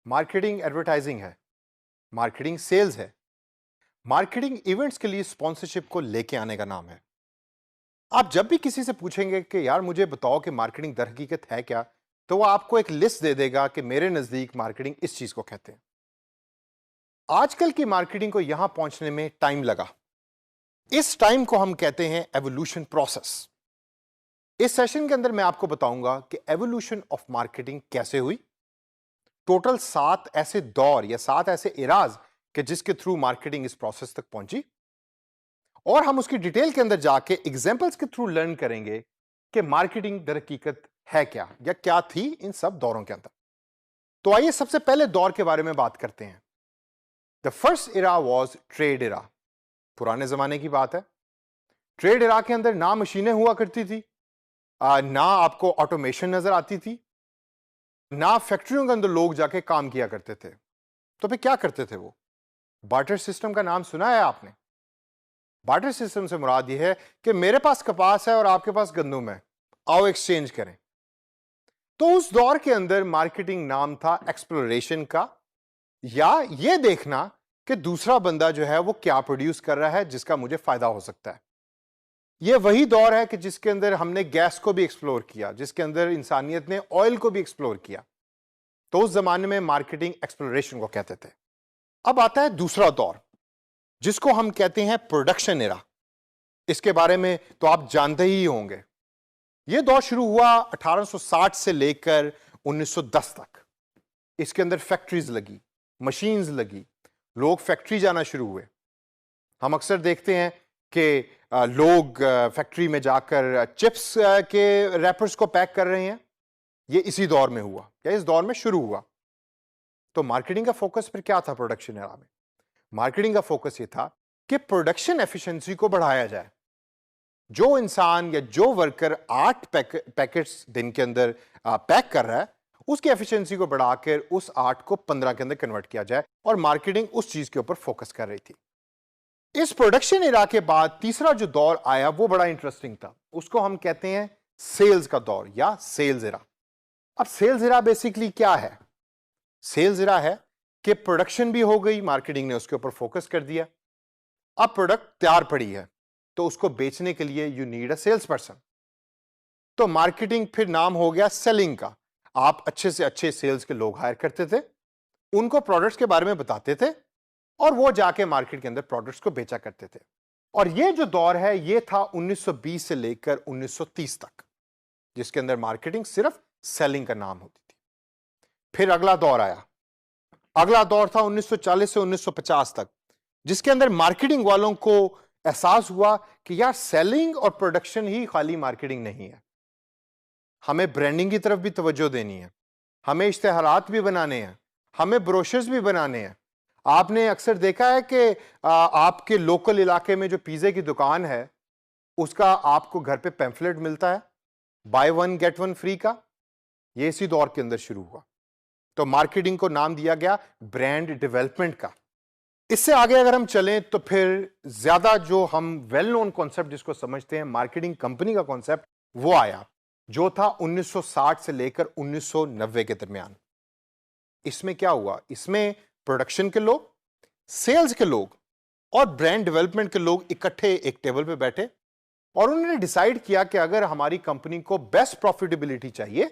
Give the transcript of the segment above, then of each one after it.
Marketing advertising है, marketing sales है, marketing events के लिए स्पॉन्सरशिप को लेके आने का नाम है। आप जब भी किसी से पूछेंगे कि यार मुझे बताओ कि मार्केटिंग दर हकीकत है क्या, तो वो आपको एक लिस्ट दे देगा कि मेरे नजदीक मार्केटिंग इस चीज को कहते हैं। आजकल की मार्केटिंग को यहां पहुंचने में टाइम लगा। इस टाइम को हम कहते हैं एवोल्यूशन प्रोसेस। इस सेशन के अंदर मैं आपको बताऊंगा कि एवोल्यूशन ऑफ मार्केटिंग कैसे हुई। टोटल 7 ऐसे दौर या 7 ऐसे इराज कि जिसके थ्रू मार्केटिंग इस प्रोसेस तक पहुंची, और हम उसकी डिटेल के अंदर जाके एग्जांपल्स के थ्रू लर्न करेंगे कि मार्केटिंग दर हकीकत है क्या या क्या थी इन सब दौरों के अंदर। तो आइए सबसे पहले दौर के बारे में बात करते हैं। The first era was trade era. पुराने जमाने की बात है। ट्रेड इरा के अंदर ना मशीनें हुआ करती थी, ना आपको ऑटोमेशन नजर आती थी, ना फैक्ट्रियों के अंदर लोग जाके काम किया करते थे। तो फिर क्या करते थे वो? बार्टर सिस्टम का नाम सुना है आपने? बार्टर सिस्टम से मुराद यह है कि मेरे पास कपास है और आपके पास गंदम है, आओ एक्सचेंज करें। तो उस दौर के अंदर मार्केटिंग नाम था एक्सप्लोरेशन का, या यह देखना कि दूसरा बंदा जो है वो क्या प्रोड्यूस कर रहा है जिसका मुझे फायदा हो सकता है। यह वही दौर है कि जिसके अंदर हमने गैस को भी एक्सप्लोर किया, जिसके अंदर इंसानियत ने ऑयल को भी एक्सप्लोर किया। तो उस जमाने में मार्केटिंग एक्सप्लोरेशन को कहते थे। अब आता है दूसरा दौर जिसको हम कहते हैं प्रोडक्शन एरा। इसके बारे में तो आप जानते ही होंगे। यह दौर शुरू हुआ 1860 से लेकर 1910 तक। इसके अंदर फैक्ट्रीज लगी, मशीन्स लगी, लोग फैक्ट्री जाना शुरू हुए। हम अक्सर देखते हैं कि लोग फैक्ट्री में जाकर चिप्स के रैपर्स को पैक कर रहे हैं। यह इसी दौर में हुआ या इस दौर में शुरू हुआ। तो मार्केटिंग का फोकस फिर क्या था प्रोडक्शन एरा में? मार्केटिंग का फोकस यह था कि प्रोडक्शन एफिशिएंसी को बढ़ाया जाए। जो इंसान या जो वर्कर 8 पैकेट्स दिन के अंदर पैक कर रहा है, उसकी एफिशिएंसी को बढ़ाकर उस 8 को 15 के अंदर कन्वर्ट किया जाए, और मार्केटिंग उस चीज के ऊपर फोकस कर रही थी। इस प्रोडक्शन एरा के बाद तीसरा जो दौर आया वो बड़ा इंटरेस्टिंग था। उसको हम कहते हैं सेल्स का दौर या सेल्स एरा। अब सेल्स एरा बेसिकली क्या है? सेल्स एरा है कि प्रोडक्शन भी हो गई, मार्केटिंग ने उसके ऊपर फोकस कर दिया। अब प्रोडक्ट तैयार पड़ी है तो उसको बेचने के लिए you need a sales person. तो मार्केटिंग फिर नाम हो गया सेलिंग का। आप अच्छे से अच्छे सेल्स के लोग हायर करते थे, उनको प्रोडक्ट्स के बारे में बताते थे, और वो जाके मार्केट के अंदर प्रोडक्ट्स को बेचा करते थे। और ये जो दौर है ये था 1920 से लेकर 1930 तक, जिसके अंदर मार्केटिंग सिर्फ सेलिंग का नाम होती थी। फिर अगला दौर आया। अगला दौर था 1940 से 1950 तक, जिसके अंदर मार्केटिंग वालों को एहसास हुआ कि यार सेलिंग और प्रोडक्शन ही खाली मार्केटिंग नहीं है, हमें ब्रांडिंग की तरफ भी तवज्जो देनी है, हमें इश्तेहारात भी बनाने हैं, हमें ब्रोशर्स भी बनाने हैं। आपने अक्सर देखा है कि आपके लोकल इलाके में जो पिज़्ज़े की दुकान है उसका आपको घर पे पैम्फलेट मिलता है, by one get one free का। ये इसी दौर के अंदर शुरू हुआ। तो मार्केटिंग को नाम दिया गया ब्रांड डेवलपमेंट का। इससे आगे अगर हम चलें तो फिर ज्यादा जो हम वेल नोन कॉन्सेप्ट जिसको समझते हैं मार्केटिंग कंपनी का कॉन्सेप्ट, वो आया जो था 1960 से लेकर 1990 के दरमियान। इसमें क्या हुआ? इसमें प्रोडक्शन के लोग, सेल्स के लोग और ब्रांड डेवलपमेंट के लोग इकट्ठे एक टेबल पे बैठे और उन्होंने डिसाइड किया कि अगर हमारी कंपनी को बेस्ट प्रॉफिटेबिलिटी चाहिए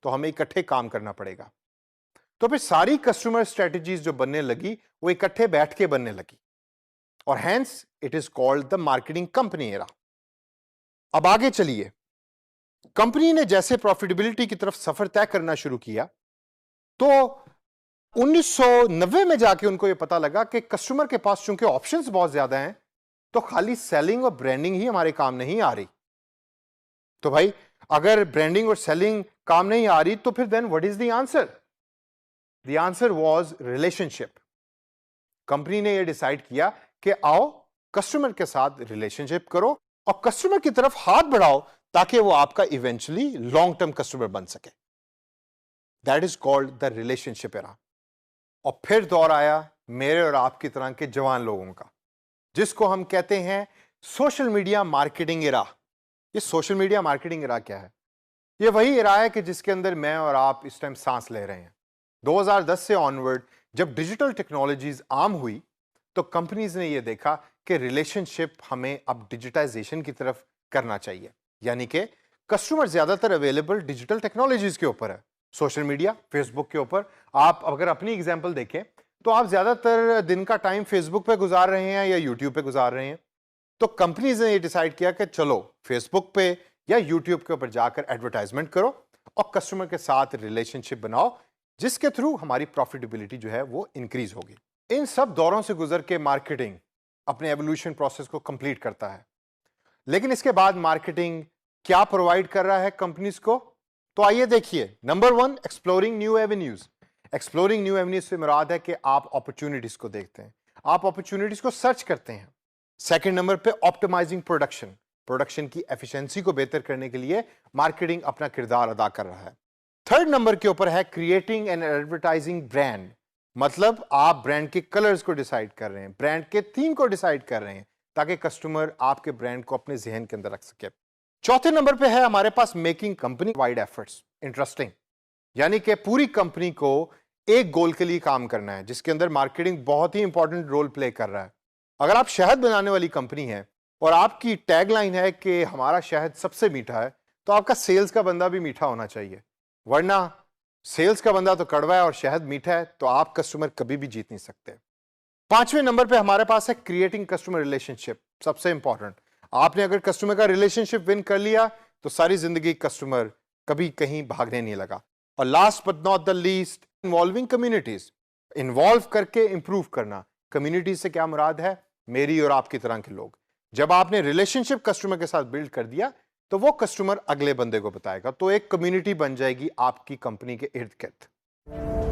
तो हमें इकट्ठे काम करना पड़ेगा। तो फिर सारी कस्टमर स्ट्रेटजीज जो बनने लगी वो इकट्ठे बैठ के बनने लगी, और hence it is called the marketing company era. अब आगे चलिए। कंपनी ने जैसे प्रॉफिटेबिलिटी की तरफ सफर तय करना शुरू किया तो 1990 में जाके उनको यह पता लगा कि कस्टमर के पास चूंकि ऑप्शंस बहुत ज्यादा हैं तो खाली सेलिंग और ब्रांडिंग ही हमारे काम नहीं आ रही। तो भाई अगर ब्रांडिंग और सेलिंग काम नहीं आ रही तो फिर then what is the answer? The answer was relationship. Company ने यह डिसाइड किया कि आओ कस्टमर के साथ रिलेशनशिप करो और कस्टमर की तरफ हाथ बढ़ाओ ताकि वो आपका इवेंचुअली लॉन्ग टर्म कस्टमर बन सके। That is called the relationship era. और फिर दौर आया मेरे और आपकी तरह के जवान लोगों का, जिसको हम कहते हैं सोशल मीडिया मार्केटिंग एरा। ये सोशल मीडिया मार्केटिंग एरा क्या है? ये वही एरा है कि जिसके अंदर मैं और आप इस टाइम सांस ले रहे हैं। 2010 से ऑनवर्ड जब डिजिटल टेक्नोलॉजीज आम हुई तो कंपनीज ने यह देखा कि रिलेशनशिप हमें अब डिजिटाइजेशन की तरफ करना चाहिए, यानी कि कस्टमर ज्यादातर अवेलेबल डिजिटल टेक्नोलॉजीज के ऊपर है, सोशल मीडिया, फेसबुक के ऊपर। आप अगर अपनी एग्जांपल देखें तो आप ज्यादातर दिन का टाइम फेसबुक पे गुजार रहे हैं या यूट्यूब पे गुजार रहे हैं। तो कंपनीज ने ये डिसाइड किया कि चलो फेसबुक पे या यूट्यूब के ऊपर जाकर एडवर्टाइजमेंट करो और कस्टमर के साथ रिलेशनशिप बनाओ, जिसके थ्रू हमारी प्रॉफिटेबिलिटी जो है वो इंक्रीज होगी। इन सब दौरों से गुजर के मार्केटिंग अपने एवोल्यूशन प्रोसेस को कंप्लीट करता है। लेकिन इसके बाद मार्केटिंग क्या प्रोवाइड कर रहा है कंपनीज को, तो आइए देखिए। Number 1, exploring new avenues. Exploring new avenues से मुराद है कि आप अपॉर्चुनिटीज को देखते हैं, आप अपॉर्चुनिटीज को सर्च करते हैं। सेकंड नंबर पे ऑप्टिमाइजिंग प्रोडक्शन, प्रोडक्शन की एफिशिएंसी को बेहतर करने के लिए मार्केटिंग अपना किरदार अदा कर रहा है। थर्ड नंबर के ऊपर है क्रिएटिंग एंड एडवर्टाइजिंग ब्रांड, मतलब आप ब्रांड के कलर्स को डिसाइड कर रहे हैं, ब्रांड के थीम को डिसाइड कर रहे हैं ताकि कस्टमर आपके ब्रांड को अपने जहन के अंदर रख सके। चौथे नंबर पे है हमारे पास making company wide efforts interesting, यानी कि पूरी कंपनी को एक गोल के लिए काम करना है, जिसके अंदर मार्केटिंग बहुत ही इंपॉर्टेंट रोल प्ले कर रहा है। अगर आप शहद बनाने वाली कंपनी है और आपकी टैगलाइन है कि हमारा शहद सबसे मीठा है, तो आपका सेल्स का बंदा भी मीठा होना चाहिए, वरना सेल्स का बंदा तो कड़वा है और शहद मीठा है तो आप कस्टमर कभी भी जीत नहीं सकते। पांचवें नंबर पे हमारे पास है क्रिएटिंग कस्टमर रिलेशनशिप, सबसे इंपॉर्टेंट। आपने अगर कस्टमर का रिलेशनशिप विन कर लिया तो सारी जिंदगी कस्टमर कभी कहीं भागने नहीं लगा। और last but not the least, involving communities, involve करके इंप्रूव करना। कम्युनिटी से क्या मुराद है, मेरी और आपकी तरह के लोग। जब आपने रिलेशनशिप कस्टमर के साथ बिल्ड कर दिया तो वो कस्टमर अगले बंदे को बताएगा, तो एक कम्युनिटी बन जाएगी आपकी कंपनी के इर्द गिर्द।